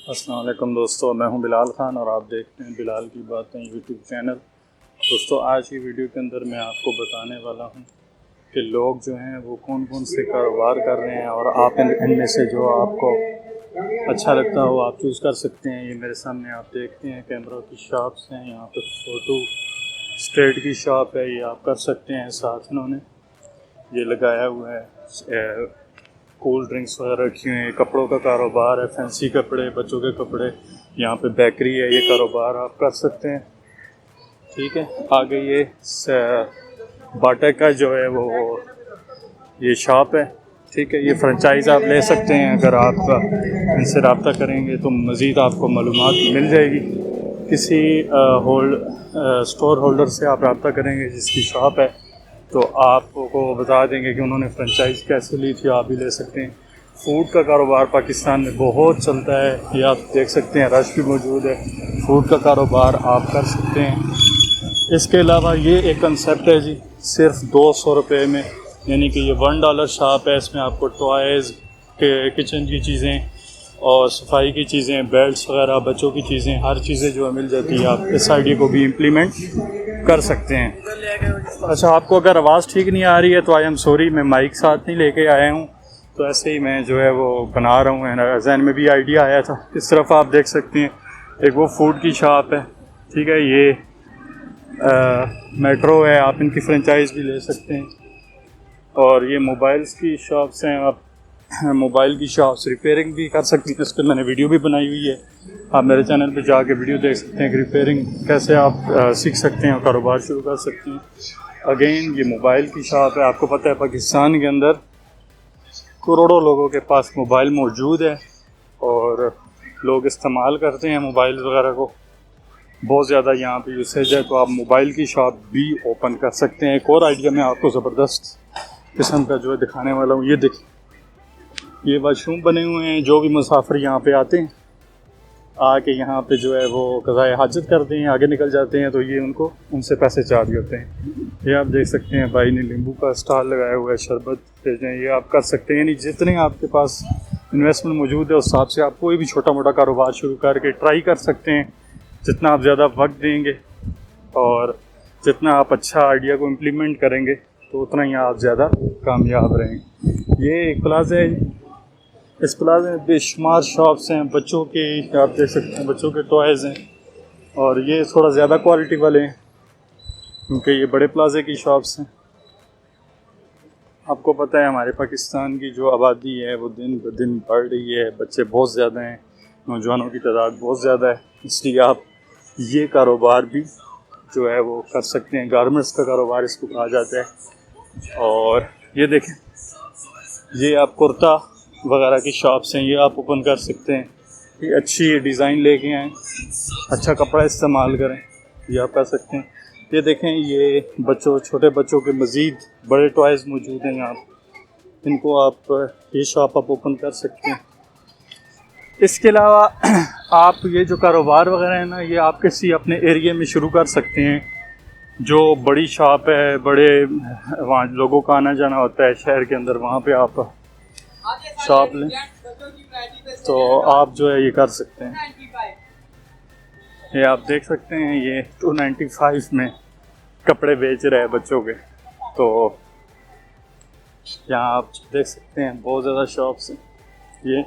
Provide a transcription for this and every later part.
अस्सलाम वालेकुम दोस्तों, मैं हूं बिलाल ख़ान और आप देखते हैं बिलाल की बातें यूट्यूब चैनल। दोस्तों, आज की वीडियो के अंदर मैं आपको बताने वाला हूं कि लोग जो हैं वो कौन कौन से कारोबार कर रहे हैं और आप इनमें से जो आपको अच्छा लगता हो आप चूज़ कर सकते हैं। ये मेरे सामने आप देखते हैं कैमरा की शॉप्स हैं, यहाँ पे फ़ोटो स्टेट की शॉप है, ये आप कर सकते हैं। साथ इन्होंने ये लगाया हुआ है कोल्ड ड्रिंक्स वगैरह रखी हुई हैं। कपड़ों का कारोबार है, फैंसी कपड़े, बच्चों के कपड़े, यहाँ पे बेकरी है, ये कारोबार आप कर सकते हैं। ठीक है, आगे ये बाटा का जो है वो ये शॉप है। ठीक है, ये फ्रेंचाइज़ आप ले सकते हैं। अगर आप इनसे रब्ता करेंगे तो मज़ीद आपको मालूमात मिल जाएगी। किसी स्टोर होल्डर से आप रब्ता करेंगे जिसकी शॉप है तो आपको बता देंगे कि उन्होंने फ्रेंचाइज़ कैसे ली थी, आप भी ले सकते हैं। फ़ूड का कारोबार पाकिस्तान में बहुत चलता है, ये आप देख सकते हैं, रश भी मौजूद है। फ़ूड का कारोबार आप कर सकते हैं। इसके अलावा ये एक कंसेप्ट है जी, सिर्फ 200 रुपये में, यानी कि ये $1 शॉप है। इसमें आपको टॉयज़ के किचन की चीज़ें और सफाई की चीज़ें, बेल्ट्स वगैरह, बच्चों की चीज़ें, हर चीज़ें जो है मिल जाती है। आप इस आइडिया को भी इम्प्लीमेंट कर सकते हैं। अच्छा, आपको अगर आवाज़ ठीक नहीं आ रही है तो आई एम सॉरी, मैं माइक साथ नहीं लेके आया हूँ, तो ऐसे ही मैं जो है वो बना रहा हूँ। जहन में भी आइडिया आया था। इस तरफ आप देख सकते हैं एक वो फूड की शॉप है। ठीक है, ये मेट्रो है, आप इनकी फ्रेंचाइज भी ले सकते हैं। और ये मोबाइल्स की शॉप्स हैं, आप मोबाइल की शॉप्स रिपेयरिंग भी कर सकती हैं। इस पर मैंने वीडियो भी बनाई हुई है, आप मेरे चैनल पे जाके वीडियो देख सकते हैं कि रिपेयरिंग कैसे आप सीख सकते हैं और कारोबार शुरू कर सकते हैं। अगेन ये मोबाइल की शॉप है। आपको पता है पाकिस्तान के अंदर करोड़ों लोगों के पास मोबाइल मौजूद है और लोग इस्तेमाल करते हैं मोबाइल वगैरह को, बहुत ज़्यादा यहाँ पे यूसेज है। तो आप मोबाइल की शॉप भी ओपन कर सकते हैं। एक और आइडिया मैं आपको ज़बरदस्त किस्म का जो है दिखाने वाला हूँ। ये देखिए, ये वाशरूम बने हुए हैं। जो भी मुसाफिर यहाँ पे आते हैं, आके यहाँ पे जो है वो क़ज़ाए हाजत करते हैं, आगे निकल जाते हैं, तो ये उनसे पैसे चार्ज होते हैं। ये आप देख सकते हैं, भाई ने नींबू का स्टॉल लगाया हुआ है, शरबत भेजें, ये आप कर सकते हैं। यानी जितने आपके पास इन्वेस्टमेंट मौजूद है उस हिसाब से आप कोई भी छोटा मोटा कारोबार शुरू करके ट्राई कर सकते हैं। जितना आप ज़्यादा वक्त देंगे और जितना आप अच्छा आइडिया को इम्प्लीमेंट करेंगे तो उतना ही आप ज़्यादा कामयाब रहेंगे। ये एक प्लाज़ा है, इस प्लाज़ा में बेशुमार शॉप्स हैं, बच्चों के आप देख सकते हैं, बच्चों के टॉयज़ हैं। और ये थोड़ा ज़्यादा क्वालिटी वाले हैं क्योंकि ये बड़े प्लाज़े की शॉप्स हैं। आपको पता है हमारे पाकिस्तान की जो आबादी है वो दिन ब दिन बढ़ रही है, बच्चे बहुत ज़्यादा हैं, नौजवानों की तादाद बहुत ज़्यादा है, इसलिए आप ये कारोबार भी जो है वो कर सकते हैं। गारमेंट्स का कारोबार इसको कहा जाता है। और ये देखें, ये आप कुर्ता वगैरह की शॉप्स हैं, ये आप ओपन कर सकते हैं। ये अच्छी डिज़ाइन लेके आएँ, अच्छा कपड़ा इस्तेमाल करें, ये आप कर सकते हैं। ये देखें, ये छोटे बच्चों के मज़ीद बड़े टॉयज़ मौजूद हैं यहाँ, इनको आप ये शॉप आप ओपन कर सकते हैं। इसके अलावा आप ये जो कारोबार वगैरह है ना, ये आप किसी अपने एरिया में शुरू कर सकते हैं। जो बड़ी शॉप है, बड़े वहाँ लोगों का आना जाना होता है शहर के अंदर, वहाँ पे आप शॉप लें तो आप जो है ये कर सकते हैं। ये आप देख सकते हैं, ये 295 में कपड़े बेच रहे हैं बच्चों के। तो यहाँ आप देख सकते हैं बहुत ज़्यादा शॉप्स हैं।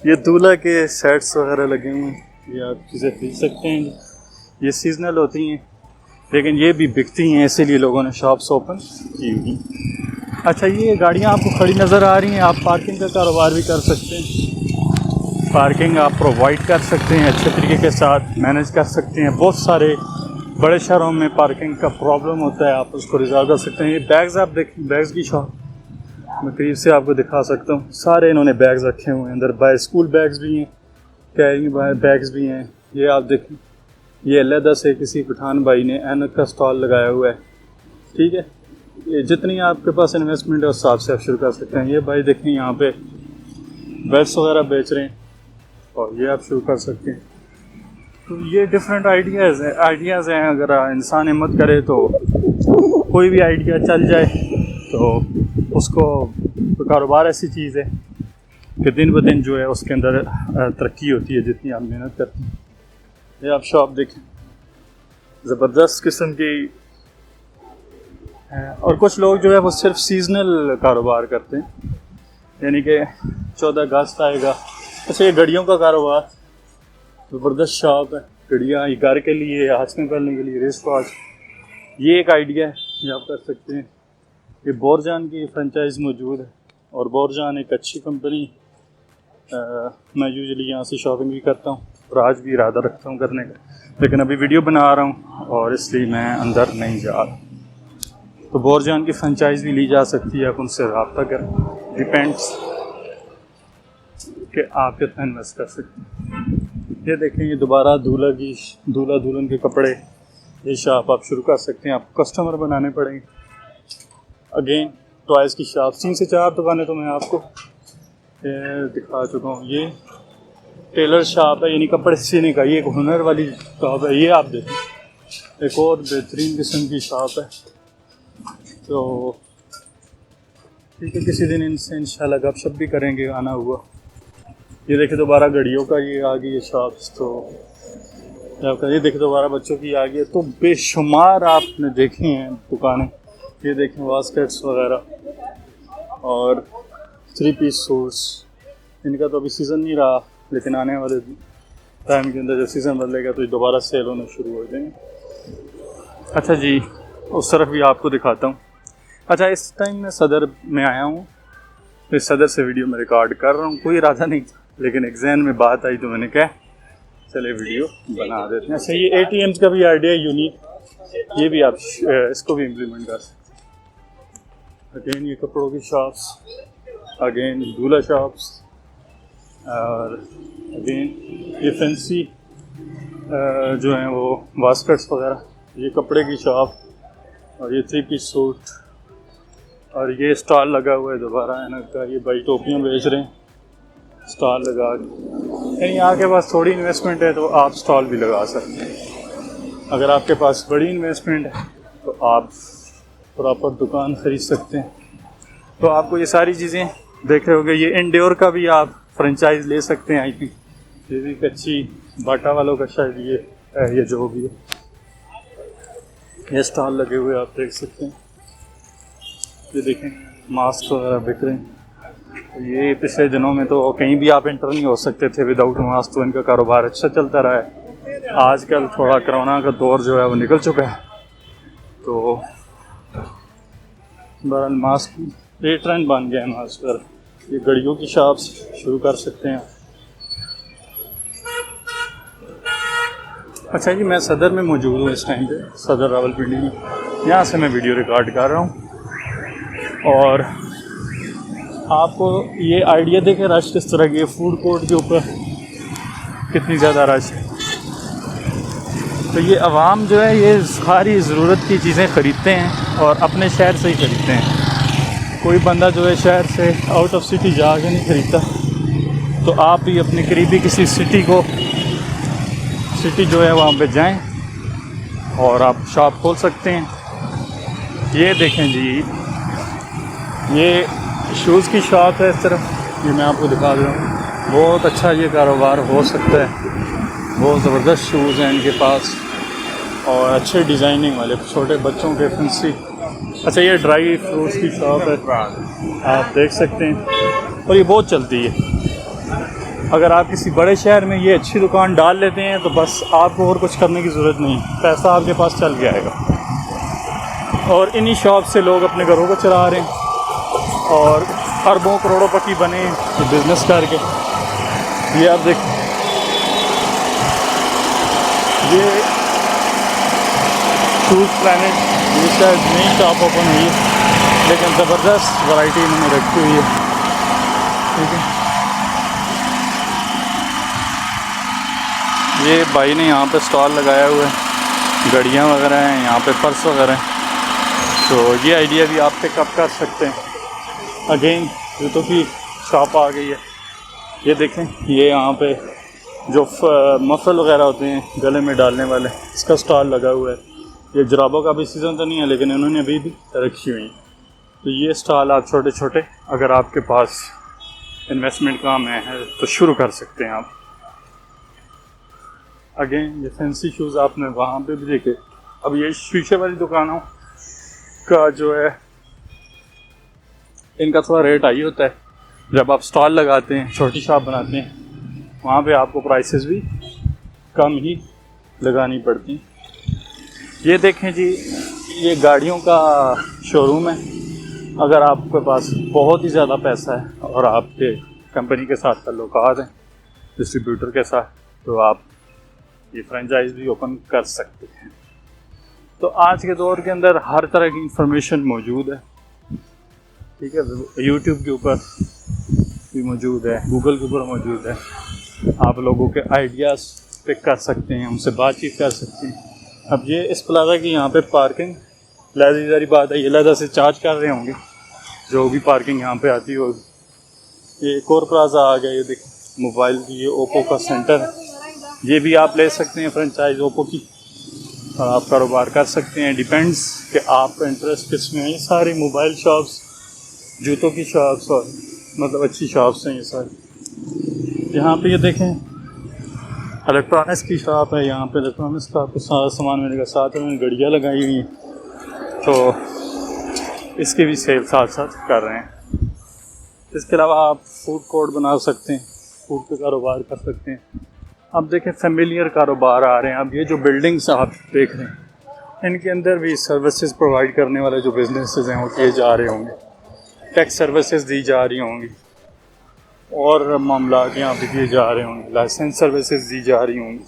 ये दूल्हा के सेट्स वगैरह लगे हुए हैं, ये आप चीज़ें खरीद सकते हैं। ये सीजनल होती हैं लेकिन ये भी बिकती हैं, इसीलिए लोगों ने शॉप्स ओपन की हुई। अच्छा, ये गाड़ियाँ आपको खड़ी नज़र आ रही हैं, आप पार्किंग का कारोबार भी कर सकते हैं। पार्किंग आप प्रोवाइड कर सकते हैं, अच्छे तरीके के साथ मैनेज कर सकते हैं। बहुत सारे बड़े शहरों में पार्किंग का प्रॉब्लम होता है, आप उसको रिजॉल्व कर सकते हैं। ये बैग्स आप देखें, बैग्स की शॉप मैं करीब से आपको दिखा सकता हूँ। सारे इन्होंने बैग्स रखे हुए हैं अंदर, स्कूल बैग्स भी हैं, कैरिंग बैग्स भी हैं। ये आप देखें, ये अलहदा से किसी पठान भाई ने ऐनक का स्टॉल लगाया हुआ है। ठीक है, ये जितनी आपके पास इन्वेस्टमेंट है उस हिसाब से आप शुरू कर सकते हैं। ये भाई देखें, यहाँ पे बेल्ट्स वगैरह बेच रहे हैं और ये आप शुरू कर सकते हैं। तो ये डिफरेंट आइडियाज़ हैं। अगर इंसान हिम्मत करे तो कोई भी आइडिया चल जाए, तो उसको तो कारोबार ऐसी चीज़ है कि दिन ब दिन जो है उसके अंदर तरक्की होती है जितनी आप मेहनत करते हैं। ये आप शॉप देखें, ज़बरदस्त किस्म की है। और कुछ लोग जो है वो सिर्फ सीजनल कारोबार करते हैं, यानी कि 14 अगस्त आएगा, अच्छा ये घड़ियों का कारोबार, ज़बरदस्त शॉप है, घड़ियाँ ये घर के लिए, हाथ में पहनने के लिए, रिस्ट वॉच, ये एक आइडिया है ये आप कर सकते हैं। ये बोरजान की फ्रेंचाइज मौजूद है और बोरजान एक अच्छी कंपनी, मैं यूजुअली यहाँ से शॉपिंग भी करता हूँ और आज भी इरादा रखता हूँ करने का, लेकिन अभी वीडियो बना रहा हूँ और इसलिए मैं अंदर नहीं जा रहा। तो बोरजान की फ्रेंचाइज भी ली जा सकती है, आप उनसे रब्ता करें, डिपेंड्स कि आप कितना इन्वेस्ट कर सकते हैं। ये देखें, ये दोबारा दूल्हा दुल्हन के कपड़े, ये शॉप आप शुरू कर सकते हैं, आपको कस्टमर बनाने पड़ेंगे। अगेन टॉयज़ की शॉप, 3 से 4 दुकानें तो मैं आपको दिखा चुका हूँ। ये टेलर शॉप है, यानी कपड़े सीने का, ये एक हुनर वाली शॉप है। ये आप देखें, एक और बेहतरीन किस्म की शॉप है। तो ठीक है, किसी दिन इनसे इंशाल्लाह गपशप भी करेंगे, आना हुआ। ये देखे दोबारा घड़ियों का ये आ गई है शॉप्स, तो आपका ये देखे दोबारा बच्चों की आ गई है। तो बेशुमार आपने देखी हैं दुकानें, ये देखें बास्केट्स वगैरह और 3 पीस सूट्स, इनका तो अभी सीज़न नहीं रहा, लेकिन आने वाले टाइम के अंदर जब सीज़न बदलेगा तो ये दोबारा सेल होने शुरू हो जाएंगे। अच्छा जी, उस तरफ भी आपको दिखाता हूँ। अच्छा, इस टाइम मैं सदर में आया हूँ, तो इस सदर से वीडियो मैं रिकॉर्ड कर रहा हूँ, कोई इरादा नहीं था, लेकिन एक ज़हन में बात आई तो मैंने कहा चले वीडियो बना देते हैं। अच्छा, ये ATMs का भी आइडिया यूनिक, ये भी आप इसको भी इम्प्लीमेंट कर सकते हैं। अगेन ये कपड़ों की शॉप्स, अगेन दूल्हा शॉप्स, और अगेन ये फैंसी जो हैं वो बास्केट्स वगैरह, ये कपड़े की शॉप, और ये 3 पीस सूट, और ये स्टॉल लगा हुआ है दोबारा ऐनक का, ये भाई टोपियाँ बेच रहे हैं स्टॉल लगा के। यानी आपके पास थोड़ी इन्वेस्टमेंट है तो आप स्टॉल भी लगा सकते हैं, अगर आपके पास बड़ी इन्वेस्टमेंट है तो आप प्रॉपर दुकान ख़रीद सकते हैं। तो आपको ये सारी चीज़ें देख रहे होंगे। ये इंडोर का भी आप फ्रेंचाइज ले सकते हैं, आई थिंक ये भी एक अच्छी, बाटा वालों का शायद ये जो भी है, ये स्टॉल लगे हुए आप देख सकते हैं। ये देखें मास्क वगैरह बिक रहे हैं। ये पिछले दिनों में तो कहीं भी आप एंटर नहीं हो सकते थे विदाउट मास्क, तो इनका कारोबार अच्छा चलता रहा है। आजकल थोड़ा कोरोना का दौर जो है वो निकल चुका है, तो बहरहाल मास्क ये ट्रेंड बन गया है मास्क पर। ये घड़ियों की शॉप्स शुरू कर सकते हैं। अच्छा जी, मैं सदर में मौजूद हूँ इस टाइम पे, सदर रावलपिंडी में, यहाँ से मैं वीडियो रिकॉर्ड कर रहा हूँ। और आपको ये आइडिया देखे रश किस तरह की है, फूड कोर्ट के ऊपर कितनी ज़्यादा रश है। तो ये अवाम जो है ये सारी ज़रूरत की चीज़ें ख़रीदते हैं और अपने शहर से ही ख़रीदते हैं। कोई बंदा जो है शहर से आउट ऑफ सिटी जा के नहीं ख़रीदता। तो आप भी अपने करीबी किसी सिटी जो है वहाँ पे जाएं और आप शॉप खोल सकते हैं। ये देखें जी, ये शूज़ की शॉप है इस तरफ, ये मैं आपको दिखा दे रहा हूँ। बहुत अच्छा ये कारोबार हो सकता है, बहुत ज़बरदस्त शूज़ हैं इनके पास और अच्छे डिज़ाइनिंग वाले, छोटे बच्चों के फैंसी। अच्छा, ये ड्राई फ्रूट्स की शॉप है, आप देख सकते हैं, और ये बहुत चलती है। अगर आप किसी बड़े शहर में ये अच्छी दुकान डाल लेते हैं तो बस आपको और कुछ करने की ज़रूरत नहीं, पैसा आपके पास चल के आएगा। और इन्हीं शॉप से लोग अपने घरों को चला रहे हैं और अरबों करोड़ोंपति बने बिज़नेस करके। ये आप देख, ये शूज़ प्लैनेट, ये शायद नई शॉप ओपन हुई है, लेकिन ज़बरदस्त वैरायटी इन्होंने रखी हुई है। ठीक है, ये भाई ने यहाँ पे स्टॉल लगाया हुआ है, घड़ियाँ वगैरह हैं यहाँ पे, पर्स वगैरह हैं। तो ये आइडिया भी आप पिकअप कर सकते हैं। अगेन जूतों की शॉप आ गई है। ये देखें, ये यहाँ पे जो मफल वगैरह होते हैं गले में डालने वाले, इसका स्टॉल लगा हुआ है। ये जुराबों का भी सीज़न तो नहीं है, लेकिन इन्होंने अभी भी रखी हुई है। तो ये स्टॉल आप छोटे छोटे, अगर आपके पास इन्वेस्टमेंट काम है तो शुरू कर सकते हैं आप। अगेन ये फैंसी शूज़ आपने वहाँ पे भी देखे। अब ये शीशे वाली दुकानों का जो है इनका थोड़ा रेट हाई होता है। जब आप स्टॉल लगाते हैं, छोटी शॉप बनाते हैं, वहाँ पे आपको प्राइसेस भी कम ही लगानी पड़ती। ये देखें जी, ये गाड़ियों का शोरूम है। अगर आपके पास बहुत ही ज़्यादा पैसा है और आपके कंपनी के साथ ताल्लुकात हैं डिस्ट्रीब्यूटर के साथ, तो आप ये फ्रेंचाइज भी ओपन कर सकते हैं। तो आज के दौर के अंदर हर तरह की इंफॉर्मेशन मौजूद है, ठीक है। यूट्यूब के ऊपर भी मौजूद है, गूगल के ऊपर मौजूद है। आप लोगों के आइडियाज़ पिक कर सकते हैं, उनसे बातचीत कर सकते हैं। अब ये इस प्लाजा की यहाँ पे पार्किंग लहज़ी सारी बात है, ये लहज़ा से चार्ज कर रहे होंगे जो भी पार्किंग यहाँ पे आती होगी। ये एक और प्लाजा आ गया, ये देखिए मोबाइल की, ये ओप्पो का सेंटर है। ये भी आप ले सकते हैं फ्रेंचाइज ओप्पो की और आप कारोबार कर सकते हैं। डिपेंड्स कि आपका इंटरेस्ट किस में है। ये सारी मोबाइल शॉप्स, जूतों की शॉप्स और मतलब अच्छी शॉप्स हैं ये सारी। यहाँ पे ये देखें इलेक्ट्रॉनिक्स की शॉप है। यहाँ पे इलेक्ट्रॉनिक्स का आपको सारा सामान मिलेगा। साथ में घड़ियाँ लगाई हुई हैं, तो इसकी भी सेल साथ साथ कर रहे हैं। इसके अलावा आप फूड कोर्ट बना सकते हैं, फूड का कारोबार कर सकते हैं। अब देखें फैमिलियर कारोबार आ रहे हैं। अब ये जो बिल्डिंग्स आप देख रहे हैं, इनके अंदर भी सर्विसेज प्रोवाइड करने वाले जो बिजनेसेस हैं वो किए जा रहे होंगे, टैक्स सर्विसेज दी जा रही होंगी और मामला यहाँ पे किए जा रहे होंगे, लाइसेंस सर्विसेज दी जा रही होंगी।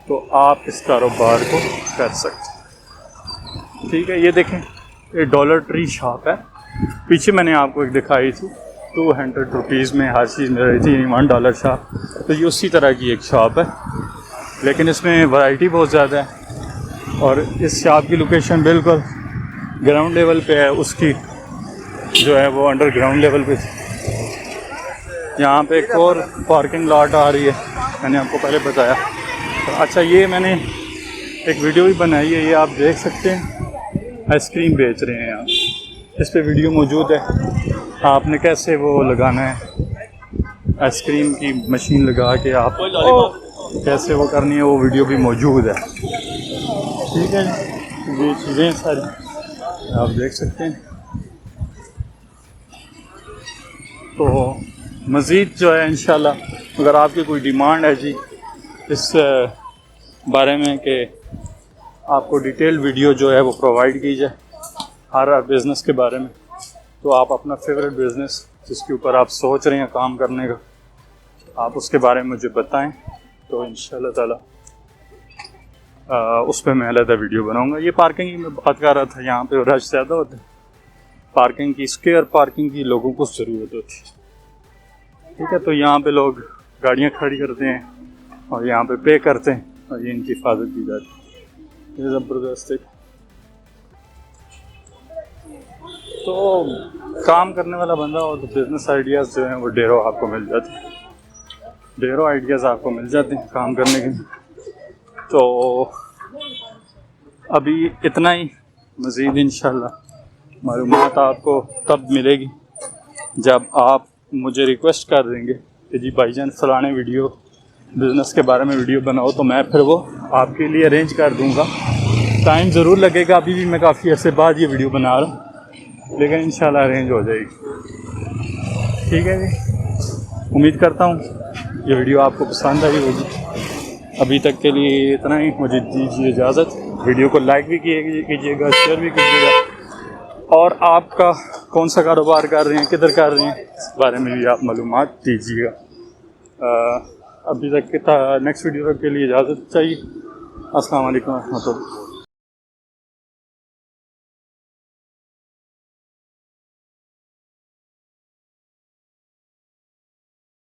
तो आप इस कारोबार को कर सकते हैं, ठीक है। ये देखें, ये डॉलर ट्री शॉप है। पीछे मैंने आपको एक दिखाई थी, 200 रुपीज़ में हर चीज़ मिल रही थी, $1 शॉप। तो ये उसी तरह की एक शॉप है, लेकिन इसमें वैरायटी बहुत ज़्यादा है। और इस शॉप की लोकेशन बिल्कुल ग्राउंड लेवल पे है, उसकी जो है वो अंडरग्राउंड लेवल पे। यहाँ पे एक और पार्किंग लॉट आ रही है, मैंने आपको पहले बताया। तो अच्छा, ये मैंने एक वीडियो भी बनाई है, ये आप देख सकते हैं। आइसक्रीम बेच रहे हैं यहाँ, इस पे वीडियो मौजूद है। आपने कैसे वो लगाना है, आइसक्रीम की मशीन लगा के आप कैसे वो करनी है, वो वीडियो भी मौजूद है, ठीक है। ये चीज़ें सारी आप देख सकते हैं। तो मज़ीद जो है इंशाल्लाह, अगर आपकी कोई डिमांड है जी इस बारे में कि आपको डिटेल वीडियो जो है वो प्रोवाइड की जाए हर बिज़नेस के बारे में, तो आप अपना फेवरेट बिज़नेस जिसके ऊपर आप सोच रहे हैं काम करने का, आप उसके बारे में मुझे बताएं, तो इंशाल्लाह ताला उस पर मैं अलग वीडियो बनाऊंगा। ये पार्किंग की मैं बात कर रहा था, यहाँ पे रश ज़्यादा होता है, पार्किंग की, स्क्वायर पार्किंग की लोगों को ज़रूरत होती है, ठीक है। तो यहाँ पे लोग गाड़ियाँ खड़ी करते हैं और यहाँ पे पे करते हैं और ये इनकी हिफाजत की जाती है। ये ज़बरदस्त है। तो काम करने वाला बंदा हो तो बिज़नेस आइडियाज़ जो हैं वो ढेरों आपको मिल जाते हैं, ढेरों आइडियाज़ आपको मिल जाते हैं काम करने के। तो अभी इतना ही, मज़ीद इंशाल्लाह मालूमात आपको तब मिलेगी जब आप मुझे रिक्वेस्ट कर देंगे कि जी भाईजान फलाने वीडियो बिज़नेस के बारे में वीडियो बनाओ, तो मैं फिर वो आपके लिए अरेंज कर दूँगा। टाइम ज़रूर लगेगा, अभी भी मैं काफ़ी अर्से बाद ये वीडियो बना रहा हूँ, लेकिन इंशाल्लाह अरेंज हो जाएगी, ठीक है जी। उम्मीद करता हूँ ये वीडियो आपको पसंद आई होगी। अभी तक के लिए इतना ही, मुझे दीजिए इजाज़त। वीडियो को लाइक भी कीजिएगा, शेयर भी कीजिएगा, और आपका कौन सा कारोबार कर रहे हैं, किधर कर रहे हैं, इस बारे में भी आप मालूमात दीजिएगा। अभी तक के नेक्स्ट वीडियो के लिए इजाज़त चाहिए। अस्सलाम वालेकुम रहमतुल्लाह।